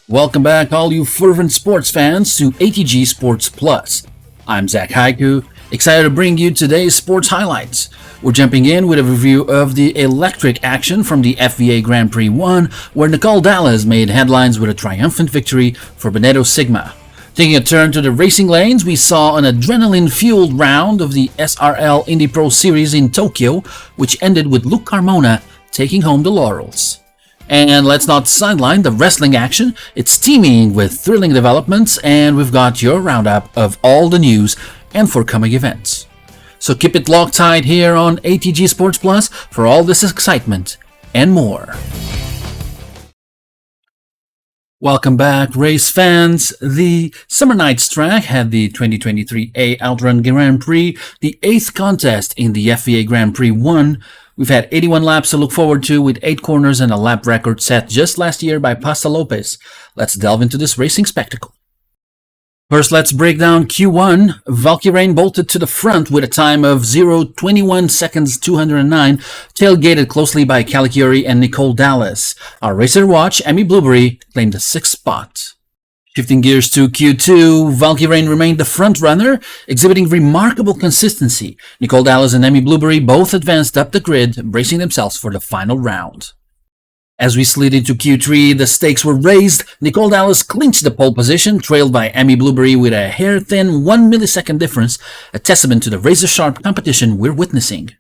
Welcome back, all you fervent sports fans, to ATG Sports Plus. I'm Zach Haiku, excited to bring you today's sports highlights. We're jumping in with a review of the electric action from the FVA Grand Prix 1, where Nicole Dallas made headlines with a triumphant victory for Benetton Sigma. Taking a turn to the racing lanes, we saw an adrenaline-fueled round of the SRL INDYPRO Series in Tokyo, which ended with Luke Carmona taking home the laurels. And let's not sideline the wrestling action. It's teeming with thrilling developments, and we've got your roundup of all the news and forthcoming events. So keep it locked tight here on ATG Sports Plus for all this excitement and more. Welcome back, race fans. The Summer Nights track had the 2023 A Outrun Grand Prix, the 8th contest in the FVA Grand Prix 1. We've had 81 laps to look forward to, with 8 corners and a lap record set just last year by Pasta Lopez. Let's delve into this racing spectacle. First, let's break down Q1. Valkyrain bolted to the front with a time of 0:21 seconds 209, tailgated closely by Calichiori and Nicole Dallas. Our racer watch, Emmy Blueberry, claimed the 6th spot. Shifting gears to Q2, Valkyrain remained the front runner, exhibiting remarkable consistency. Nicole Dallas and Emmy Blueberry both advanced up the grid, bracing themselves for the final round. As we slid into Q3, the stakes were raised. Nicole Dallas clinched the pole position, trailed by Emmy Blueberry with a hair-thin 1 millisecond difference, a testament to the razor-sharp competition we're witnessing.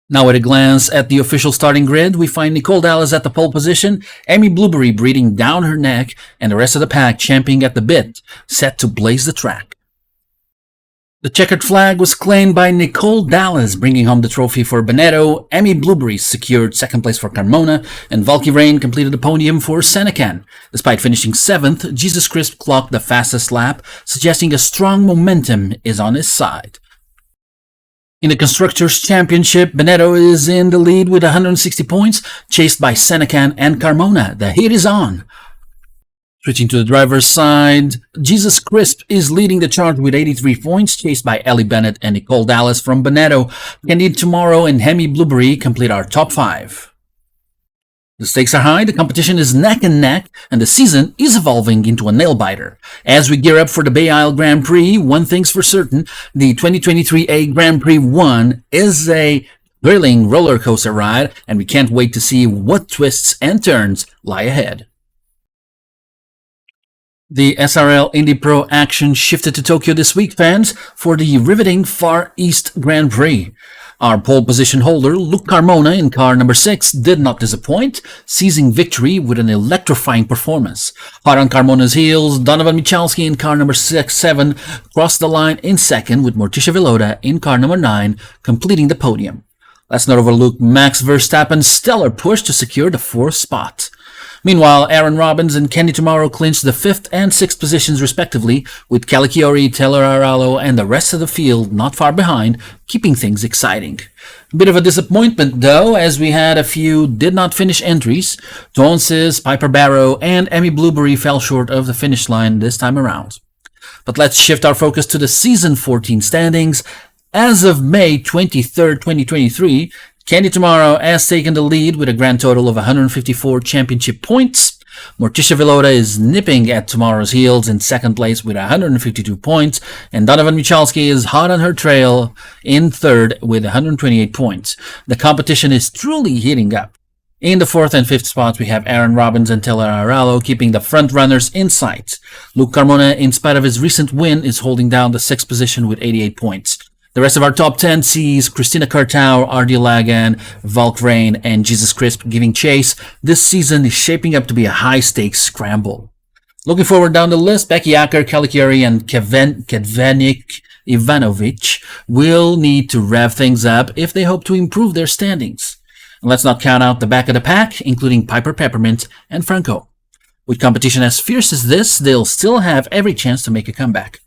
Now at a glance at the official starting grid, we find Nicole Dallas at the pole position, Emmy Blueberry breathing down her neck, and the rest of the pack champing at the bit, set to blaze the track. The checkered flag was claimed by Nicole Dallas, bringing home the trophy for Benetton. Emmy Blueberry secured second place for Carmona, and Valkyrain completed the podium for Senecan. Despite finishing 7th, Jesus Crisp clocked the fastest lap, suggesting a strong momentum is on his side. In the Constructors' Championship, Benetton is in the lead with 160 points, chased by Senecan and Carmona. The heat is on. Switching to the driver's side, Jesus Crisp is leading the charge with 83 points, chased by Ellie Bennett and Nicole Dallas from Benetton. Candide Tomorrow and Emmy Blueberry complete our top 5. The stakes are high, the competition is neck and neck, and the season is evolving into a nail-biter. As we gear up for the Bay Isle Grand Prix, one thing's for certain, the 2023 A Grand Prix 1 is a thrilling roller coaster ride, and we can't wait to see what twists and turns lie ahead. The SRL INDYPRO action shifted to Tokyo this week, fans, for the riveting Far East Grand Prix. Our pole position holder, Luke Carmona, in car number 6, did not disappoint, seizing victory with an electrifying performance. Hot on Carmona's heels, Donovan Michalski in car number 7 crossed the line in second, with Morticia Villoda in car number 9 completing the podium. Let's not overlook Max Verstappen's stellar push to secure the 4th spot. Meanwhile, Aaron Robbins and Kenny Tomorrow clinched the 5th and 6th positions respectively, with Calichiori, Taylor Aralo, and the rest of the field not far behind, keeping things exciting. A bit of a disappointment though, as we had a few did-not-finish entries. Joneses, Piper Barrow, and Emmy Blueberry fell short of the finish line this time around. But let's shift our focus to the Season 14 standings. As of May 23rd, 2023, Candy Tomorrow has taken the lead with a grand total of 154 championship points. Morticia Villoda is nipping at Tomorrow's heels in second place with 152 points, and Donovan Michalski is hot on her trail in third with 128 points. The competition is truly heating up. In the 4th and 5th spots, we have Aaron Robbins and Taylor Aralo keeping the front runners in sight. Luke Carmona, in spite of his recent win, is holding down the 6th position with 88 points. The rest of our top 10 sees Christina Cartau, Ardi Lagan, Valkyrain, and Jesus Crisp giving chase. This season is shaping up to be a high-stakes scramble. Looking forward down the list, Becky Acker, Calichiori, and Kedvenik Ivanovic will need to rev things up if they hope to improve their standings. And let's not count out the back of the pack, including Piper Peppermint and Franco. With competition as fierce as this, they'll still have every chance to make a comeback.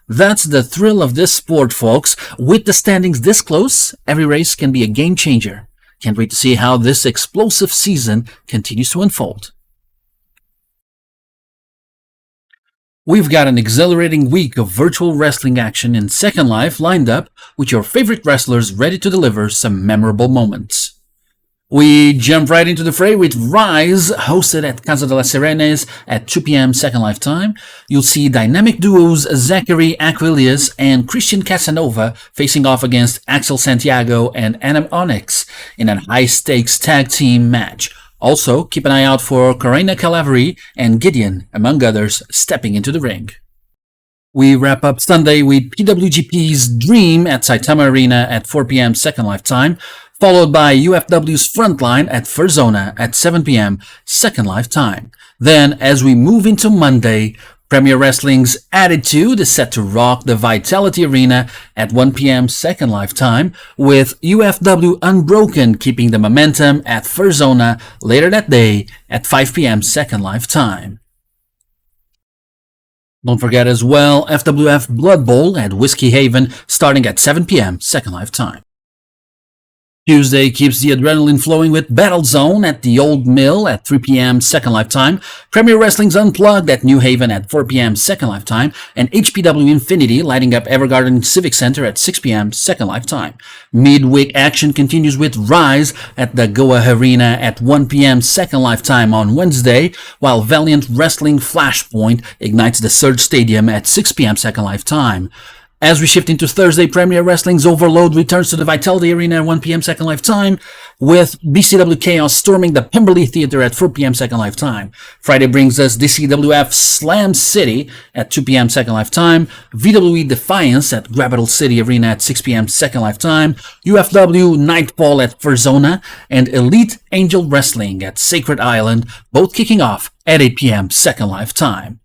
That's the thrill of this sport, folks. With the standings this close, every race can be a game changer. Can't wait to see how this explosive season continues to unfold. We've got an exhilarating week of virtual wrestling action in Second Life lined up with your favorite wrestlers ready to deliver some memorable moments. We jump right into the fray with Rise, hosted at Casa de las Sirenes at 2 p.m. Second Life Time. You'll see dynamic duos Zachary Aquilius and Christian Casanova facing off against Axel Santiago and Adam Onyx in a high-stakes tag team match. Also, keep an eye out for Corina Calavery and Gideon, among others, stepping into the ring. We wrap up Sunday with PWGP's Dream at Saitama Arena at 4 p.m. Second Life Time, followed by UFW's Frontline at Furzona at 7 p.m. Second Life Time. Then, as we move into Monday, Premier Wrestling's Attitude is set to rock the Vitality Arena at 1 p.m. Second Life Time, with UFW Unbroken keeping the momentum at Furzona later that day at 5 p.m. Second Life Time. Don't forget as well FWF Blood Bowl at Whiskey Haven starting at 7 p.m. Second Life Time. Tuesday keeps the adrenaline flowing with Battle Zone at the Old Mill at 3 p.m. Second Life Time, Premier Wrestling's Unplugged at New Haven at 4 p.m. Second Life Time, and HPW Infinity lighting up Evergarden Civic Center at 6 p.m. Second Life Time. Midweek action continues with Rise at the Goa Arena at 1 p.m. Second Life Time on Wednesday, while Valiant Wrestling Flashpoint ignites the Surge Stadium at 6 p.m. Second Life Time. As we shift into Thursday, Premier Wrestling's Overload returns to the Vitality Arena at 1 p.m. Second Life Time, with BCW Chaos storming the Pemberley Theater at 4 p.m. Second Life Time. Friday brings us DCWF Slam City at 2 p.m. Second Life Time, VWE Defiance at Capital City Arena at 6 p.m. Second Life Time, UFW Nightfall at Furzona, and Elite Angel Wrestling at Sacred Island, both kicking off at 8 p.m. Second Life Time.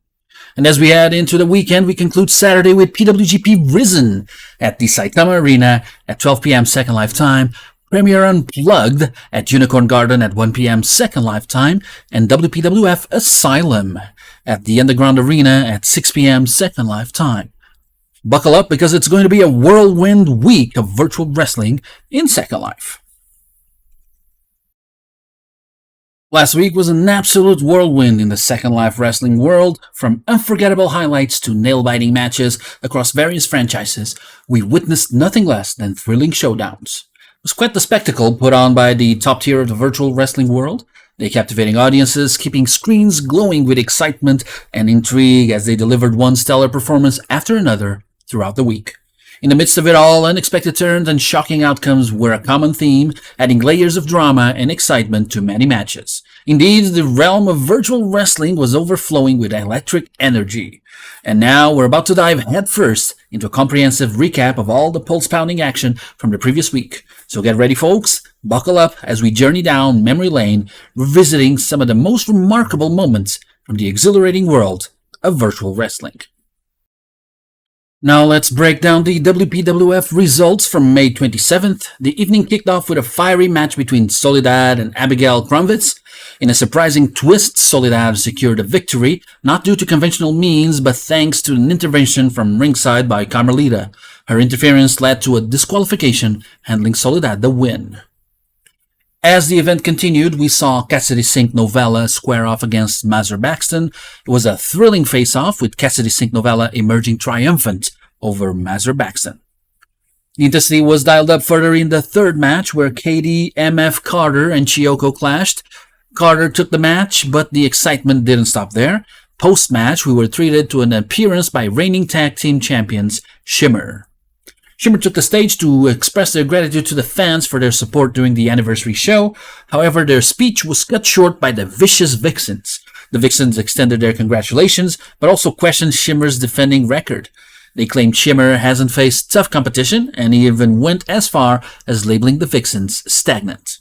And as we head into the weekend, we conclude Saturday with PWGP Risen at the Saitama Arena at 12 p.m. Second Life Time, Premier Unplugged at Unicorn Garden at 1 p.m. Second Life Time, and WPWF Asylum at the Underground Arena at 6 p.m. Second Life Time. Buckle up because it's going to be a whirlwind week of virtual wrestling in Second Life. Last week was an absolute whirlwind in the Second Life wrestling world. From unforgettable highlights to nail-biting matches across various franchises, we witnessed nothing less than thrilling showdowns. It was quite the spectacle put on by the top tier of the virtual wrestling world. They captivating audiences, keeping screens glowing with excitement and intrigue as they delivered one stellar performance after another throughout the week. In the midst of it all, unexpected turns and shocking outcomes were a common theme, adding layers of drama and excitement to many matches. Indeed, the realm of virtual wrestling was overflowing with electric energy. And now we're about to dive headfirst into a comprehensive recap of all the pulse-pounding action from the previous week. So get ready, folks. Buckle up as we journey down memory lane, revisiting some of the most remarkable moments from the exhilarating world of virtual wrestling. Now let's break down the WPWF results from May 27th. The evening kicked off with a fiery match between Soledad and Abigail Kronwitz. In a surprising twist, Soledad secured a victory, not due to conventional means, but thanks to an intervention from ringside by Carmelita. Her interference led to a disqualification, handing Soledad the win. As the event continued, we saw Cassidy Sink Novella square off against Mazur Baxton. It was a thrilling face-off with Cassidy Sink Novella emerging triumphant over Mazur Baxton. The intensity was dialed up further in the third match where Katie, MF Carter, and Chiyoko clashed. Carter took the match, but the excitement didn't stop there. Post-match, we were treated to an appearance by reigning tag team champions Shimmer. Shimmer took the stage to express their gratitude to the fans for their support during the anniversary show. However, their speech was cut short by the Vicious Vixens. The Vixens extended their congratulations, but also questioned Shimmer's defending record. They claimed Shimmer hasn't faced tough competition, and even went as far as labeling the Vixens stagnant.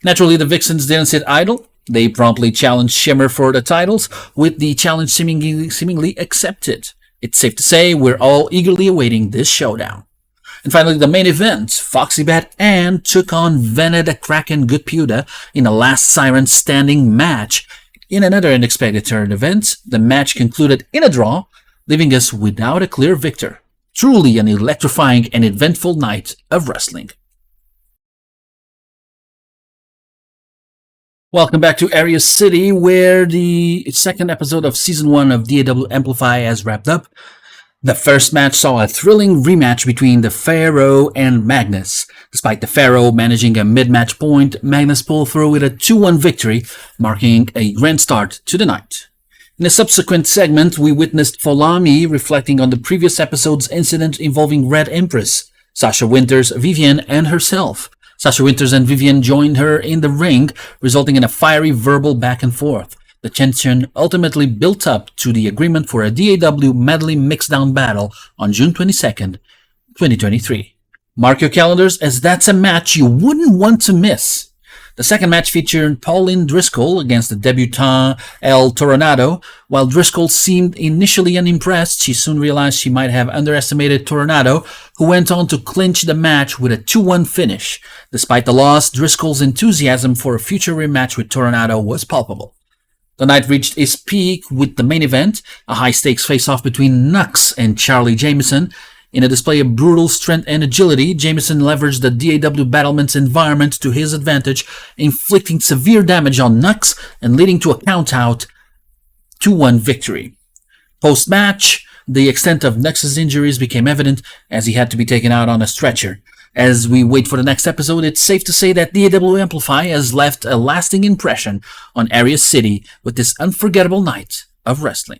Naturally, the Vixens didn't sit idle. They promptly challenged Shimmer for the titles, with the challenge seemingly accepted. It's safe to say we're all eagerly awaiting this showdown. And finally, the main event, Foxy Bat Ann took on Vena the Kraken Gutpuda in a last siren standing match. In another unexpected turn event, the match concluded in a draw, leaving us without a clear victor. Truly an electrifying and eventful night of wrestling. Welcome back to Area City, where the second episode of Season 1 of DAW Amplify has wrapped up. The first match saw a thrilling rematch between the Pharaoh and Magnus. Despite the Pharaoh managing a mid-match point, Magnus pulled through with a 2-1 victory, marking a grand start to the night. In a subsequent segment, we witnessed Folami reflecting on the previous episode's incident involving Red Empress, Sasha Winters, Vivian, and herself. Sasha Winters and Vivian joined her in the ring, resulting in a fiery verbal back and forth. The tension ultimately built up to the agreement for a DAW medley mixdown battle on June 22nd, 2023. Mark your calendars, as that's a match you wouldn't want to miss. The second match featured Pauline Driscoll against the debutant El Toronado. While Driscoll seemed initially unimpressed, she soon realized she might have underestimated Toronado, who went on to clinch the match with a 2-1 finish. Despite the loss, Driscoll's enthusiasm for a future rematch with Toronado was palpable. The night reached its peak with the main event, a high-stakes face-off between Nux and Charlie Jameson. In a display of brutal strength and agility, Jameson leveraged the DAW battlement's environment to his advantage, inflicting severe damage on Nux and leading to a count-out 2-1 victory. Post-match, the extent of Nux's injuries became evident as he had to be taken out on a stretcher. As we wait for the next episode, it's safe to say that DAW Amplify has left a lasting impression on Area City with this unforgettable night of wrestling.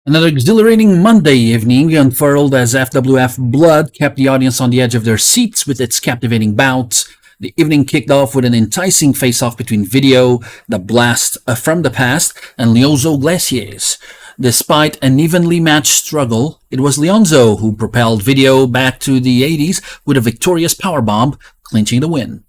Another exhilarating Monday evening unfurled as FWF Blood kept the audience on the edge of their seats with its captivating bouts. The evening kicked off with an enticing face-off between Video, the Blast from the Past, and Leonzo Glaciers. Despite an evenly matched struggle, it was Leonzo who propelled Video back to the 80s with a victorious powerbomb, clinching the win.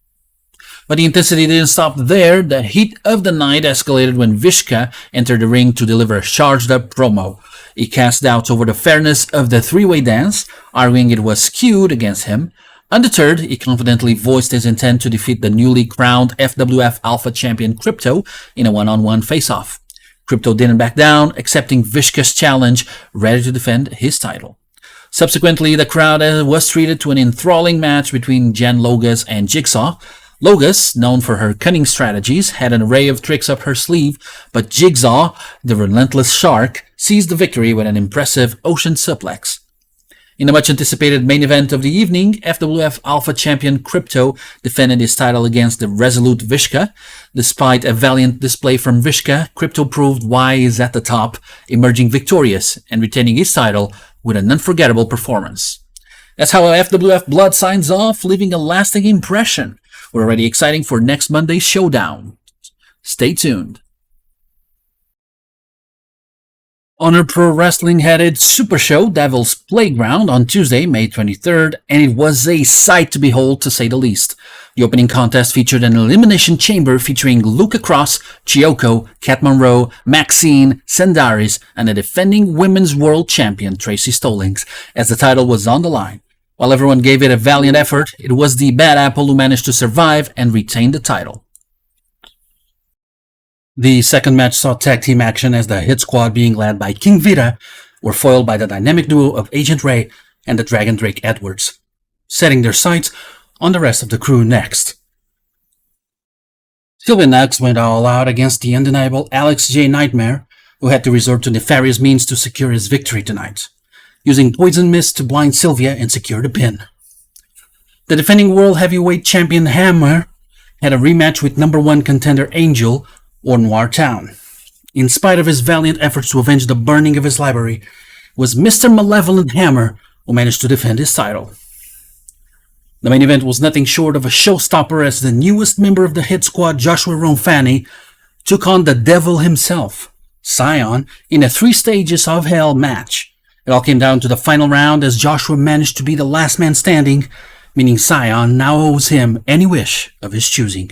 But the intensity didn't stop there. The heat of the night escalated when Vishka entered the ring to deliver a charged-up promo. He cast doubts over the fairness of the three-way dance, arguing it was skewed against him. Undeterred, he confidently voiced his intent to defeat the newly crowned FWF Alpha champion Crypto in a one-on-one face-off. Crypto didn't back down, accepting Vishka's challenge, ready to defend his title. Subsequently, the crowd was treated to an enthralling match between Jen Logas and Jigsaw. Logas, known for her cunning strategies, had an array of tricks up her sleeve, but Jigsaw, the relentless shark, seized the victory with an impressive ocean suplex. In the much-anticipated main event of the evening, FWF Alpha champion Crypto defended his title against the resolute Vishka. Despite a valiant display from Vishka, Crypto proved why he's at the top, emerging victorious and retaining his title with an unforgettable performance. That's how FWF Blood signs off, leaving a lasting impression. We're already exciting for next Monday's showdown. Stay tuned. Honor Pro Wrestling had its Super Show, Devil's Playground, on Tuesday, May 23rd, and it was a sight to behold, to say the least. The opening contest featured an elimination chamber featuring Luca Cross, Chiyoko, Kat Monroe, Maxine, Sandaris, and the defending Women's World Champion, Tracy Stallings, as the title was on the line. While everyone gave it a valiant effort, it was the Bad Apple who managed to survive and retain the title. The second match saw tag team action as the Hit Squad, being led by King Vita, were foiled by the dynamic duo of Agent Ray and the Dragon Drake Edwards, setting their sights on the rest of the crew next. Sylvia Nux went all out against the undeniable Alex J. Nightmare, who had to resort to nefarious means to secure his victory tonight, using poison mist to blind Sylvia and secure the pin. The defending World Heavyweight Champion Hammer had a rematch with number one contender Angel, or Noir Town. In spite of his valiant efforts to avenge the burning of his library, it was Mr. Malevolent Hammer who managed to defend his title. The main event was nothing short of a showstopper as the newest member of the Hit Squad, Joshua Ronfani, took on the devil himself, Scion, in a 3 stages of hell match. It all came down to the final round as Joshua managed to be the last man standing, meaning Scion now owes him any wish of his choosing.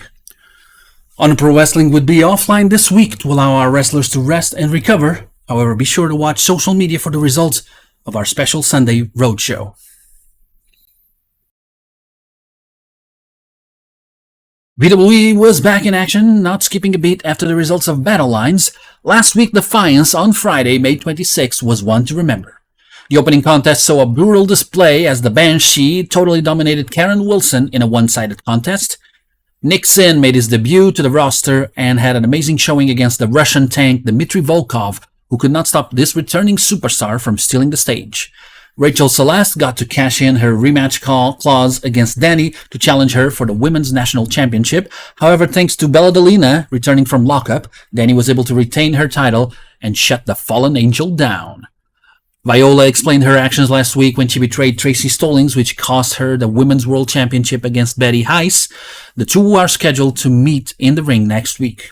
Honor Pro Wrestling would be offline this week to allow our wrestlers to rest and recover. However, be sure to watch social media for the results of our special Sunday roadshow. WWE was back in action, not skipping a beat after the results of Battle Lines. Last week, Defiance on Friday, May 26, was one to remember. The opening contest saw a brutal display as the Banshee totally dominated Karen Wilson in a one-sided contest. Nick Sin made his debut to the roster and had an amazing showing against the Russian tank Dmitry Volkov, who could not stop this returning superstar from stealing the stage. Rachel Celeste got to cash in her rematch clause against Dani to challenge her for the Women's National Championship. However, thanks to Bella Dolina returning from lockup, Dani was able to retain her title and shut the fallen angel down. Viola explained her actions last week when she betrayed Tracy Stallings, which cost her the Women's World Championship against Betty Heiss. The two are scheduled to meet in the ring next week.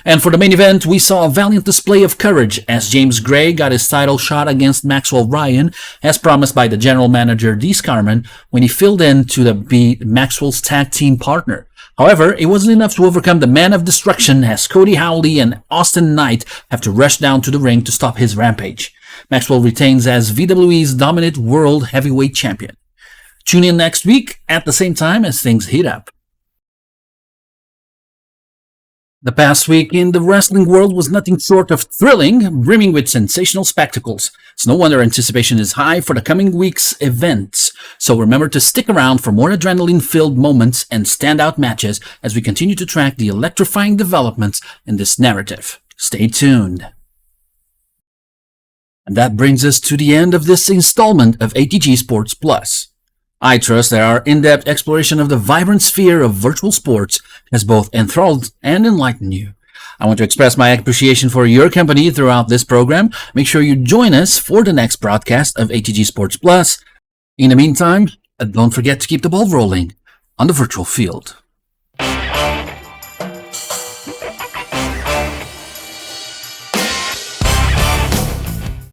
And for the main event, we saw a valiant display of courage as James Gray got his title shot against Maxwell Ryan, as promised by the general manager Dee Scarman when he filled in to be Maxwell's tag team partner. However, it wasn't enough to overcome the Man of Destruction as Cody Howley and Austin Knight have to rush down to the ring to stop his rampage. Maxwell retains as VWE's dominant World Heavyweight Champion. Tune in next week at the same time as things heat up. The past week in the wrestling world was nothing short of thrilling, brimming with sensational spectacles. It's no wonder anticipation is high for the coming week's events. So remember to stick around for more adrenaline-filled moments and standout matches as we continue to track the electrifying developments in this narrative. Stay tuned. And that brings us to the end of this installment of ATG Sports Plus. I trust that our in-depth exploration of the vibrant sphere of virtual sports has both enthralled and enlightened you. I want to express my appreciation for your company throughout this program. Make sure you join us for the next broadcast of ATG Sports Plus. In the meantime, don't forget to keep the ball rolling on the virtual field.